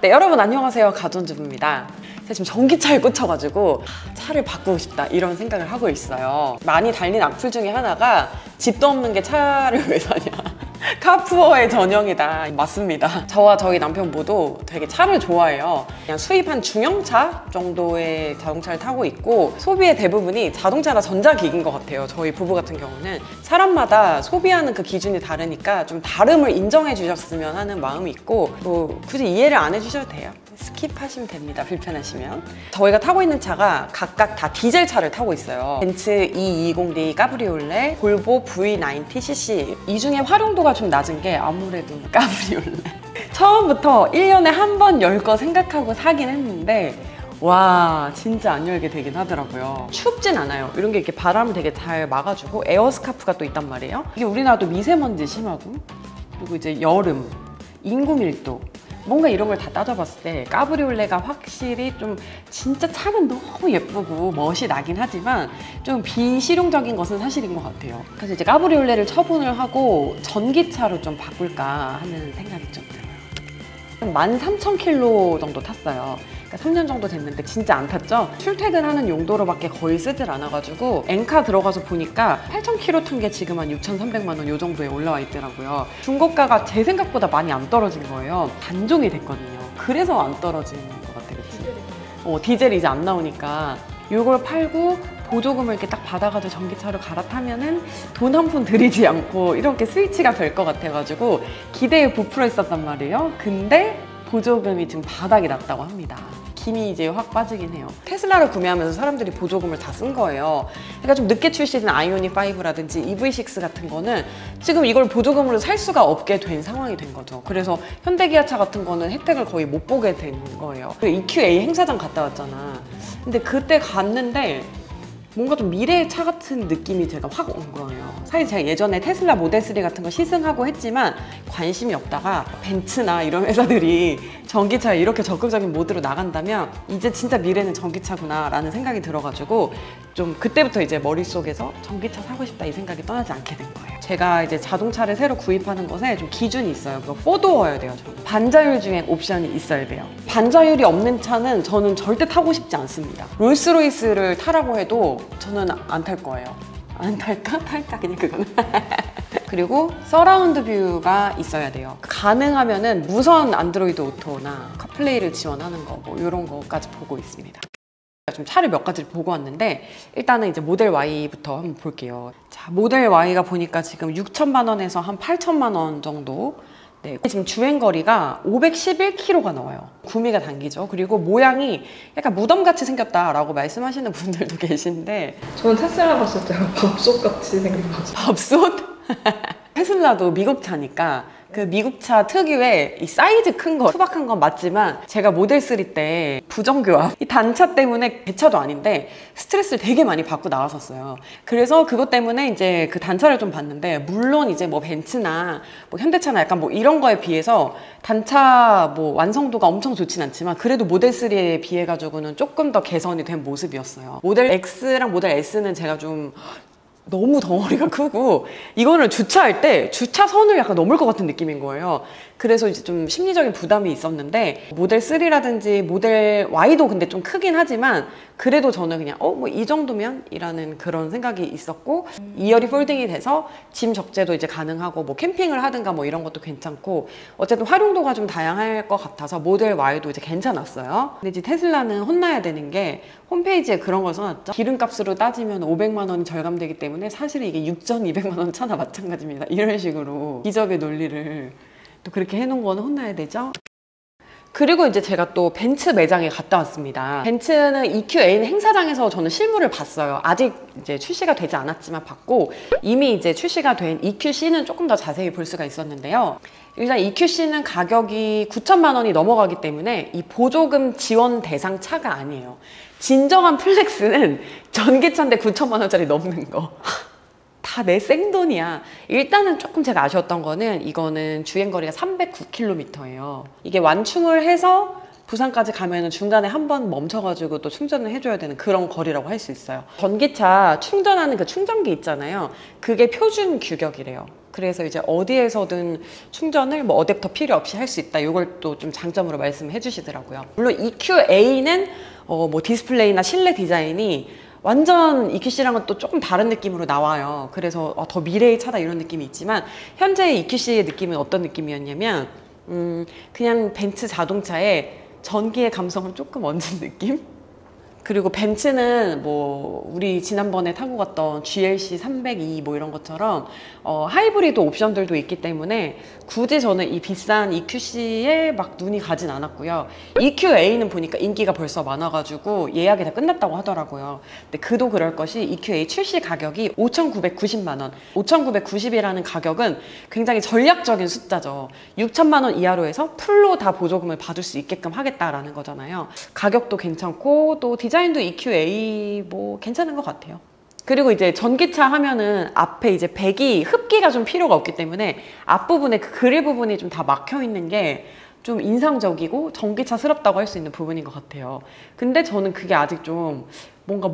네, 여러분 안녕하세요. 가전주부입니다. 제가 지금 전기차에 꽂혀가지고 차를 바꾸고 싶다 이런 생각을 하고 있어요. 많이 달린 악플 중에 하나가 집도 없는 게 차를 왜 사냐, 카푸어의 전형이다. 맞습니다. 저와 저희 남편 모두 되게 차를 좋아해요. 그냥 수입한 중형차 정도의 자동차를 타고 있고, 소비의 대부분이 자동차나 전자기기인 것 같아요. 저희 부부 같은 경우는 사람마다 소비하는 그 기준이 다르니까 좀 다름을 인정해 주셨으면 하는 마음이 있고, 뭐 굳이 이해를 안 해주셔도 돼요. 스킵하시면 됩니다. 불편하시면. 저희가 타고 있는 차가 각각 다 디젤 차를 타고 있어요. 벤츠 E220D 까브리올레, 볼보 V90cc. 이 중에 활용도가 좀 낮은 게 아무래도 까브리올레. 처음부터 1년에 한 번 열 거 생각하고 사긴 했는데 와, 진짜 안 열게 되긴 하더라고요. 춥진 않아요. 이런 게 이렇게 바람을 되게 잘 막아주고, 에어스카프가 또 있단 말이에요. 이게 우리나라도 미세먼지 심하고, 그리고 이제 여름, 인구 밀도, 뭔가 이런 걸 다 따져봤을 때 까브리올레가 확실히 좀, 진짜 차는 너무 예쁘고 멋이 나긴 하지만 좀 비실용적인 것은 사실인 것 같아요. 그래서 이제 까브리올레를 처분을 하고 전기차로 좀 바꿀까 하는 생각이 좀 들어요. 13,000km 정도 탔어요. 그러니까 3년 정도 됐는데 진짜 안 탔죠? 출퇴근하는 용도로밖에 거의 쓰질 않아가지고 엔카 들어가서 보니까 8,000km 탄 게 지금 한 6,300만 원 요 정도에 올라와 있더라고요. 중고가가 제 생각보다 많이 안 떨어진 거예요. 단종이 됐거든요. 그래서 안 떨어지는 것 같아요. 그치? 디젤이 이제 안 나오니까 요걸 팔고 보조금을 이렇게 딱 받아가지고 전기차로 갈아타면은 돈 한 푼 들이지 않고 이렇게 스위치가 될 것 같아가지고 기대에 부풀어 있었단 말이에요. 근데 보조금이 지금 바닥이 났다고 합니다. 김이 이제 확 빠지긴 해요. 테슬라를 구매하면서 사람들이 보조금을 다 쓴 거예요. 그러니까 좀 늦게 출시된 아이오닉 5라든지 EV6 같은 거는 지금 이걸 보조금으로 살 수가 없게 된 상황이 된 거죠. 그래서 현대기아차 같은 거는 혜택을 거의 못 보게 된 거예요. EQA 행사장 갔다 왔잖아. 근데 그때 갔는데 뭔가 좀 미래의 차 같은 느낌이 제가 확 온 거예요. 사실 제가 예전에 테슬라 모델3 같은 거 시승하고 했지만 관심이 없다가 벤츠나 이런 회사들이 전기차에 이렇게 적극적인 모드로 나간다면 이제 진짜 미래는 전기차구나 라는 생각이 들어가지고 좀 그때부터 이제 머릿속에서 전기차 사고 싶다 이 생각이 떠나지 않게 된 거예요. 제가 이제 자동차를 새로 구입하는 것에 좀 기준이 있어요. 그거 4도어여야 돼요. 저는. 반자율 주행 옵션이 있어야 돼요. 반자율이 없는 차는 저는 절대 타고 싶지 않습니다. 롤스로이스를 타라고 해도 저는 안 탈 거예요. 안 탈까? 탈까? 그냥 그거는. 그리고 서라운드 뷰가 있어야 돼요. 가능하면은 무선 안드로이드 오토나 카플레이를 지원하는 거 뭐 이런 거까지 보고 있습니다. 좀 차를 몇 가지를 보고 왔는데 일단은 이제 모델 Y부터 한번 볼게요. 자, 모델 Y가 보니까 지금 6천만 원에서 한 8천만 원 정도. 네, 지금 주행거리가 511km가 나와요. 구미가 당기죠. 그리고 모양이 약간 무덤같이 생겼다라고 말씀하시는 분들도 계신데, 저는 테슬라 봤을 때 밥솥같이 생긴 거죠. 밥솥? 테슬라도 미국 차니까 그 미국 차 특유의 이 사이즈 큰 거, 투박한 건 맞지만 제가 모델3 때 부정교합, 이 단차 때문에 제 차도 아닌데 스트레스를 되게 많이 받고 나왔었어요. 그래서 그것 때문에 이제 그 단차를 좀 봤는데, 물론 이제 뭐 벤츠나 뭐 현대차나 약간 뭐 이런 거에 비해서 단차 뭐 완성도가 엄청 좋진 않지만 그래도 모델3에 비해 가지고는 조금 더 개선이 된 모습이었어요. 모델 X랑 모델 S는 제가 좀 너무 덩어리가 크고 이거는 주차할 때 주차선을 약간 넘을 것 같은 느낌인 거예요. 그래서 이제 좀 심리적인 부담이 있었는데, 모델 3라든지 모델 Y도 근데 좀 크긴 하지만 그래도 저는 그냥 뭐 이 정도면? 이라는 그런 생각이 있었고, 2열이 폴딩이 돼서 짐 적재도 이제 가능하고 뭐 캠핑을 하든가 뭐 이런 것도 괜찮고, 어쨌든 활용도가 좀 다양할 것 같아서 모델 Y도 이제 괜찮았어요. 근데 이제 테슬라는 혼나야 되는 게 홈페이지에 그런 걸 써놨죠. 기름값으로 따지면 500만 원이 절감되기 때문에 사실은 이게 6,200만 원 차나 마찬가지입니다. 이런 식으로 기적의 논리를 또 그렇게 해놓은 거는 혼나야 되죠. 그리고 이제 제가 또 벤츠 매장에 갔다 왔습니다. 벤츠는 EQA 행사장에서 저는 실물을 봤어요. 아직 이제 출시가 되지 않았지만 봤고, 이미 이제 출시가 된 EQC는 조금 더 자세히 볼 수가 있었는데요. 일단 EQC는 가격이 9천만 원이 넘어가기 때문에 이 보조금 지원 대상 차가 아니에요. 진정한 플렉스는 전기차인데 9천만 원짜리 넘는 거. 다 내 생돈이야. 일단은 조금 제가 아쉬웠던 거는, 이거는 주행거리가 309km예요. 이게 완충을 해서 부산까지 가면은 중간에 한 번 멈춰가지고 또 충전을 해줘야 되는 그런 거리라고 할 수 있어요. 전기차 충전하는 그 충전기 있잖아요. 그게 표준 규격이래요. 그래서 이제 어디에서든 충전을 뭐 어댑터 필요 없이 할 수 있다. 이걸 또 좀 장점으로 말씀해 주시더라고요. 물론 EQA는 뭐 디스플레이나 실내 디자인이 완전 EQC랑은 또 조금 다른 느낌으로 나와요. 그래서 더 미래의 차다 이런 느낌이 있지만 현재 EQC의 느낌은 어떤 느낌이었냐면 그냥 벤츠 자동차에 전기의 감성을 조금 얹은 느낌? 그리고 벤츠는 뭐 우리 지난번에 타고 갔던 GLC 302 뭐 이런 것처럼 하이브리드 옵션들도 있기 때문에 굳이 저는 이 비싼 EQC에 막 눈이 가진 않았고요. EQA는 보니까 인기가 벌써 많아가지고 예약이 다 끝났다고 하더라고요. 근데 그도 그럴 것이 EQA 출시 가격이 5,990만 원. 5,990이라는 가격은 굉장히 전략적인 숫자죠. 6천만 원 이하로 해서 풀로 다 보조금을 받을 수 있게끔 하겠다라는 거잖아요. 가격도 괜찮고 또 디자인도 EQA 뭐 괜찮은 것 같아요. 그리고 이제 전기차 하면은 앞에 이제 배기, 흡기가 좀 필요가 없기 때문에 앞부분에 그 그릴 부분이 좀 다 막혀 있는 게 좀 인상적이고 전기차스럽다고 할 수 있는 부분인 것 같아요. 근데 저는 그게 아직 좀 뭔가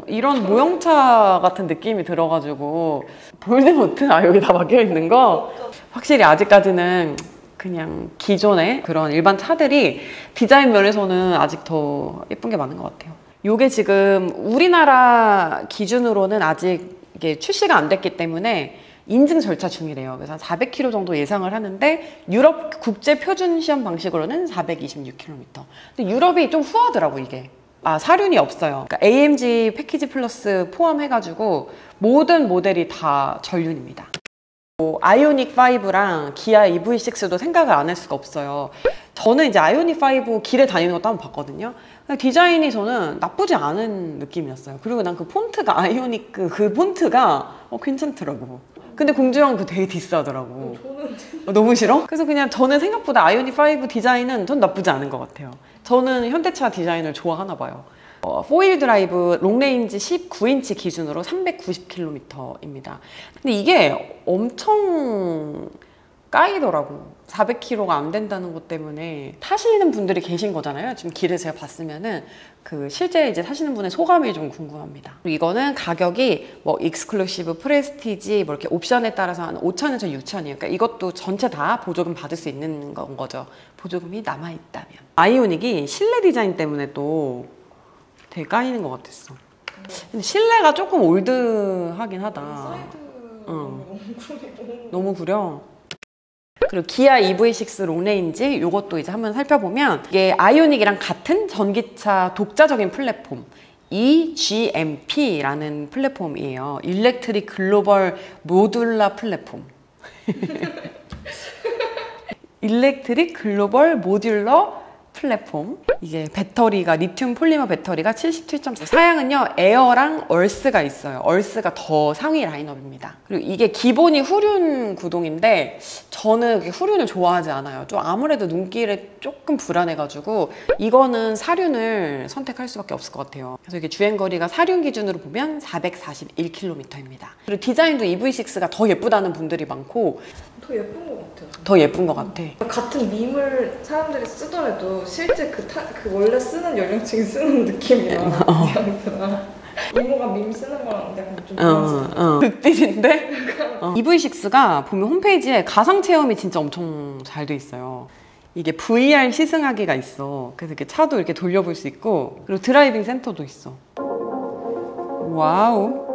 이런 모형차 같은 느낌이 들어가지고 볼드모트? 여기 다 막혀 있는 거? 확실히 아직까지는 그냥 기존의 그런 일반 차들이 디자인 면에서는 아직 더 예쁜 게 많은 것 같아요. 요게 지금 우리나라 기준으로는 아직 이게 출시가 안 됐기 때문에 인증 절차 중이래요. 그래서 한 400km 정도 예상을 하는데 유럽 국제 표준 시험 방식으로는 426km. 근데 유럽이 좀 후하더라고 이게. 사륜이 없어요. 그러니까 AMG 패키지 플러스 포함해가지고 모든 모델이 다 전륜입니다. 아이오닉 5랑 기아 EV6도 생각을 안 할 수가 없어요. 저는 이제 아이오닉 5 길에 다니는 것도 한번 봤거든요. 디자인이 저는 나쁘지 않은 느낌이었어요. 그리고 난 그 폰트가 아이오닉 그 폰트가 괜찮더라고. 근데 공주형 그 되게 디스하더라고. 너무 싫어? 그래서 그냥 저는 생각보다 아이오닉 5 디자인은 전 나쁘지 않은 것 같아요. 저는 현대차 디자인을 좋아하나 봐요. 4휠 드라이브 롱레인지 19인치 기준으로 390km입니다. 근데 이게 엄청 까이더라고. 400km가 안 된다는 것 때문에 타시는 분들이 계신 거잖아요. 지금 길을 제가 봤으면은 실제 이제 타시는 분의 소감이 좀 궁금합니다. 그리고 이거는 가격이 뭐 익스클루시브, 프레스티지 뭐 이렇게 옵션에 따라서 한 5,000에서 6,000이에요. 그러니까 이것도 전체 다 보조금 받을 수 있는 건 거죠. 보조금이 남아있다면. 아이오닉이 실내 디자인 때문에 또 되게 까이는 것 같았어. 근데 실내가 조금 올드하긴 하다. 너무 구려. 그리고 기아 EV6 롱레인지 이것도 이제 한번 살펴보면 이게 아이오닉이랑 같은 전기차 독자적인 플랫폼 EGMP라는 플랫폼이에요. 일렉트릭 글로벌 모듈러 플랫폼. 일렉트릭 글로벌 모듈러 플랫폼. 이게 배터리가 리튬 폴리머 배터리가 77.4. 사양은요 에어랑 얼스가 있어요. 얼스가 더 상위 라인업입니다. 그리고 이게 기본이 후륜 구동인데 저는 후륜을 좋아하지 않아요. 좀 아무래도 눈길에 조금 불안해가지고 이거는 사륜을 선택할 수밖에 없을 것 같아요. 그래서 이게 주행거리가 사륜 기준으로 보면 441km입니다. 그리고 디자인도 EV6가 더 예쁘다는 분들이 많고 더 예쁜 것 같아요. 더 예쁜 것 같아. 같은 밈을 사람들이 쓰더라도 실제 그 원래 쓰는 연령층이 쓰는 느낌이랑 뉘앙스랑 이모가 밈 쓰는 거랑 약간 좀 극딜인데? EV6가 보면 홈페이지에 가상 체험이 진짜 엄청 잘 돼 있어요. 이게 VR 시승하기가 있어. 그래서 이렇게 차도 이렇게 돌려볼 수 있고 그리고 드라이빙 센터도 있어. 와우.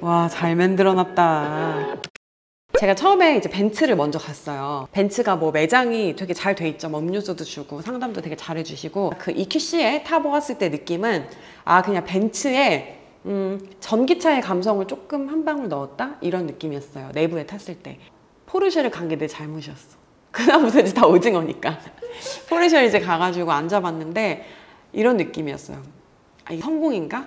와, 잘 만들어놨다. 제가 처음에 이제 벤츠를 먼저 갔어요. 벤츠가 뭐 매장이 되게 잘 돼 있죠. 뭐 음료수도 주고 상담도 되게 잘 해주시고 그 EQC에 타보았을 때 느낌은 그냥 벤츠에 전기차의 감성을 조금 한 방울 넣었다? 이런 느낌이었어요. 내부에 탔을 때. 포르쉐를 간 게 내 잘못이었어. 그다음부터 이제 다 오징어니까. 포르쉐를 이제 가가지고 앉아봤는데 이런 느낌이었어요. 이게 성공인가?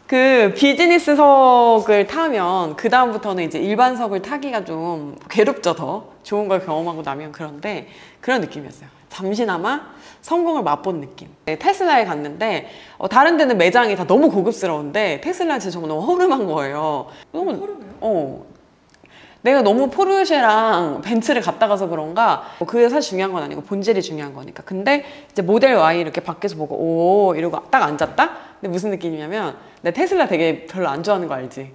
그 비즈니스석을 타면 그 다음부터는 이제 일반석을 타기가 좀 괴롭죠. 더 좋은 걸 경험하고 나면. 그런데 그런 느낌이었어요. 잠시나마 성공을 맛본 느낌. 네, 테슬라에 갔는데 다른 데는 매장이 다 너무 고급스러운데 테슬라는 진짜 정말 너무 허름한 거예요. 너무 허름해요? 내가 너무 포르쉐랑 벤츠를 갔다 가서 그런가 그게 사실 중요한 건 아니고 본질이 중요한 거니까. 근데 이제 모델 Y 이렇게 밖에서 보고 오 이러고 딱 앉았다? 근데 무슨 느낌이냐면 나 테슬라 되게 별로 안 좋아하는 거 알지?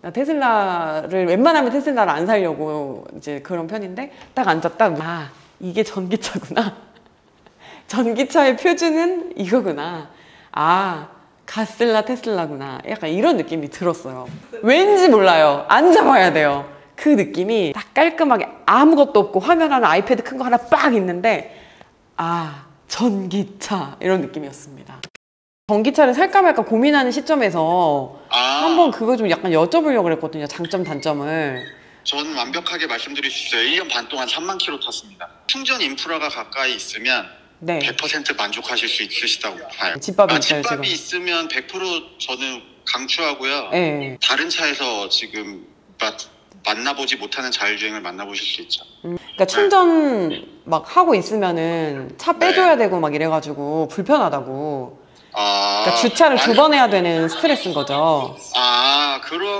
나 테슬라를 웬만하면 테슬라를 안 사려고 이제 그런 편인데 딱 앉았다. 아 이게 전기차구나. 전기차의 표준은 이거구나. 아 가슬라 테슬라구나. 약간 이런 느낌이 들었어요. 왠지 몰라요. 앉아봐야 돼요. 그 느낌이 딱 깔끔하게 아무것도 없고 화면 하나 아이패드 큰 거 하나 빡 있는데 아 전기차 이런 느낌이었습니다. 전기차를 살까 말까 고민하는 시점에서 한번 그거 좀 약간 여쭤보려고 그랬거든요. 장점 단점을. 저는 완벽하게 말씀드릴 수 있어요. 1년 반 동안 3만 킬로 탔습니다. 충전 인프라가 가까이 있으면 네. 100% 만족하실 수 있으시다고 봐요. 집밥이 있어요, 집밥이 지금. 있으면 100% 저는 강추하고요. 네. 다른 차에서 지금 만나보지 못하는 자율주행을 만나보실 수 있죠. 그러니까 충전 막 하고 있으면은 차 빼줘야 되고 막 이래가지고 불편하다고. 그러니까 주차를 2번 해야 되는 스트레스인 거죠.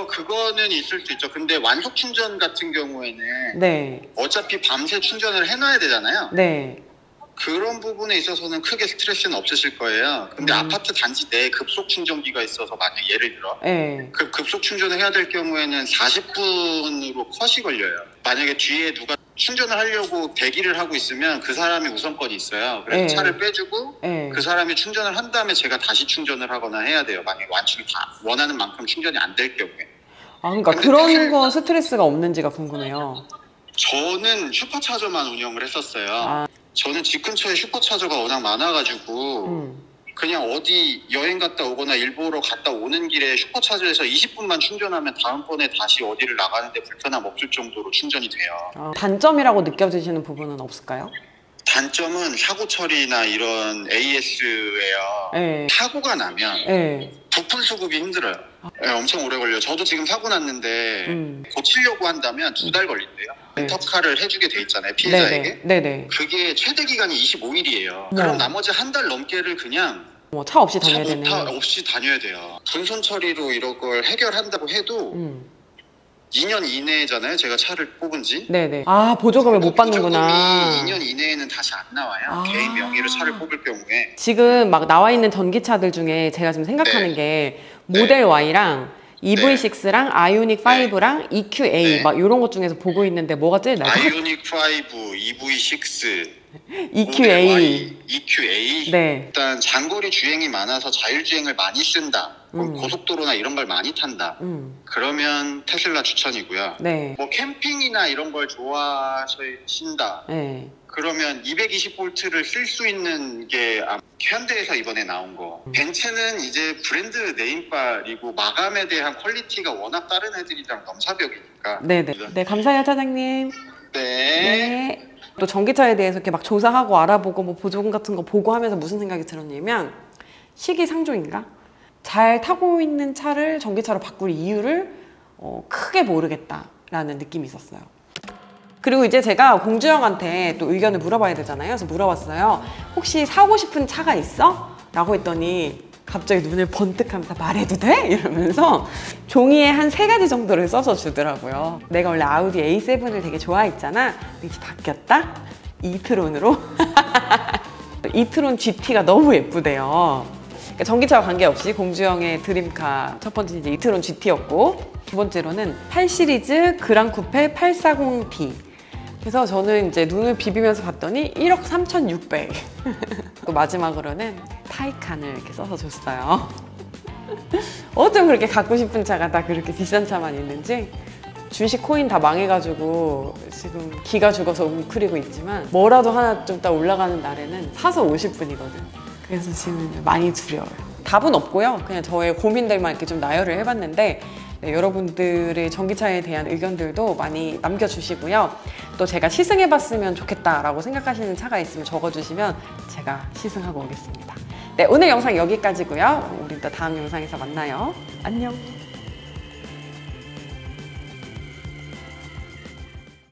그거는 있을 수 있죠. 근데 완속 충전 같은 경우에는 네. 어차피 밤새 충전을 해놔야 되잖아요. 네. 그런 부분에 있어서는 크게 스트레스는 없으실 거예요. 근데 아파트 단지 내에 급속 충전기가 있어서 만약 예를 들어 네. 그 급속 충전을 해야 될 경우에는 40분으로 컷이 걸려요. 만약에 뒤에 누가 충전을 하려고 대기를 하고 있으면 그 사람이 우선권이 있어요. 그래서 네. 차를 빼주고 네. 그 사람이 충전을 한 다음에 제가 다시 충전을 하거나 해야 돼요. 만약에 완충이 다 원하는 만큼 충전이 안 될 경우에. 그러니까 그런 거 스트레스가 없는지가 궁금해요. 저는 슈퍼차저만 운영을 했었어요. 저는 집 근처에 슈퍼차저가 워낙 많아가지고 그냥 어디 여행 갔다 오거나 일부러 갔다 오는 길에 슈퍼차저에서 20분만 충전하면 다음번에 다시 어디를 나가는데 불편함 없을 정도로 충전이 돼요. 단점이라고 느껴지시는 부분은 없을까요? 단점은 사고 처리나 이런 AS예요. 네. 사고가 나면 네. 부품 수급이 힘들어요. 네, 엄청 오래 걸려요. 저도 지금 사고 났는데 고치려고 한다면 2달 걸린대요. 렌터카를 해주게 돼 있잖아요, 피해자에게. 네네. 그게 최대 기간이 25일이에요. 그럼 나머지 한 달 넘게를 그냥 차 없이 다녀야 되는. 차 없이 다녀야 돼요. 분손 처리로 이런 걸 해결한다고 해도 2년 이내잖아요. 제가 차를 뽑은 지. 네네. 보조금을 못 받는구나. 보조금이 2년 이내에는 다시 안 나와요. 개인 명의로 차를 뽑을 경우에. 지금 막 나와 있는 전기차들 중에 제가 지금 생각하는 게 모델 Y랑 EV6랑 아이오닉 5랑 EQA 막 이런 것 중에서 보고 있는데 뭐가 제일 나아요? 아이오닉 5, EV6, EQA. EQA. 네. 일단 장거리 주행이 많아서 자율주행을 많이 쓴다. 고속도로나 이런 걸 많이 탄다. 그러면 테슬라 추천이고요. 네. 뭐 캠핑이나 이런 걸 좋아하신다. 네. 그러면 220V를 쓸 수 있는 게 현대에서 이번에 나온 거. 벤츠는 이제 브랜드 네임빨이고 마감에 대한 퀄리티가 워낙 다른 애들이랑 넘사벽이니까. 네네. 네, 감사해요, 차장님. 네. 또 전기차에 대해서 이렇게 막 조사하고 알아보고 뭐 보조금 같은 거 보고 하면서 무슨 생각이 들었냐면 시기상조인가? 잘 타고 있는 차를 전기차로 바꿀 이유를 크게 모르겠다라는 느낌이 있었어요. 그리고 이제 제가 공주형한테 또 의견을 물어봐야 되잖아요. 그래서 물어봤어요. 혹시 사고 싶은 차가 있어? 라고 했더니 갑자기 눈을 번뜩하면서 말해도 돼? 이러면서 종이에 한 3가지 정도를 써서 주더라고요. 내가 원래 아우디 A7을 되게 좋아했잖아. 근데 이제 바뀌었다? 이트론으로. 이트론 GT가 너무 예쁘대요. 그러니까 전기차와 관계없이 공주형의 드림카 첫 번째 이제 이트론 GT였고 두 번째로는 8 시리즈 그랑 쿠페 840D. 그래서 저는 이제 눈을 비비면서 봤더니 1억 3,600. 또 마지막으로는 타이칸을 이렇게 써서 줬어요. 어쩜 그렇게 갖고 싶은 차가 다 그렇게 비싼 차만 있는지. 주식 코인 다 망해가지고 지금 기가 죽어서 웅크리고 있지만 뭐라도 하나 좀 딱 올라가는 날에는 사서 오실 분이거든. 그래서 지금 많이 두려워요. 답은 없고요. 그냥 저의 고민들만 이렇게 좀 나열을 해봤는데 네, 여러분들의 전기차에 대한 의견들도 많이 남겨주시고요. 또 제가 시승해봤으면 좋겠다라고 생각하시는 차가 있으면 적어주시면 제가 시승하고 오겠습니다. 네, 오늘 영상 여기까지고요. 우리 또 다음 영상에서 만나요. 안녕.